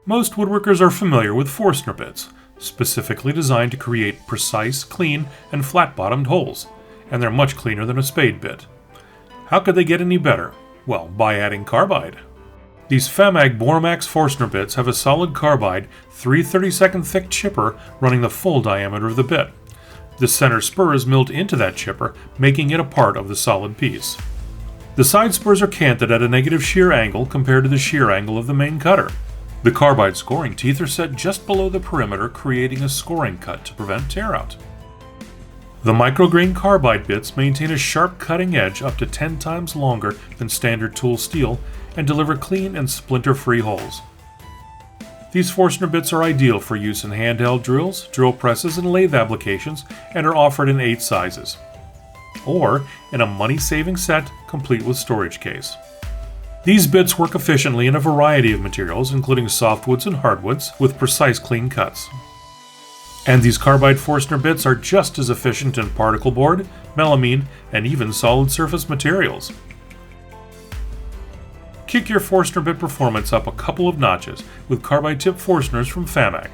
Most woodworkers are familiar with Forstner bits, specifically designed to create precise, clean, and flat-bottomed holes, and they're much cleaner than a spade bit. How could they get any better? Well, by adding carbide. These Famag Bormax Forstner bits have a solid carbide 3/32 thick chipper running the full diameter of the bit. The center spur is milled into that chipper, making it a part of the solid piece. The side spurs are canted at a negative shear angle compared to the shear angle of the main cutter. The carbide scoring teeth are set just below the perimeter, creating a scoring cut to prevent tear out. The micrograin carbide bits maintain a sharp cutting edge up to 10 times longer than standard tool steel and deliver clean and splinter-free holes. These Forstner bits are ideal for use in handheld drills, drill presses, and lathe applications, and are offered in 8 sizes, or in a money-saving set complete with storage case. These bits work efficiently in a variety of materials, including softwoods and hardwoods, with precise clean cuts. And these Carbide Forstner bits are just as efficient in particle board, melamine, and even solid surface materials. Kick your Forstner bit performance up a couple of notches with carbide-tipped Forstners from Famag.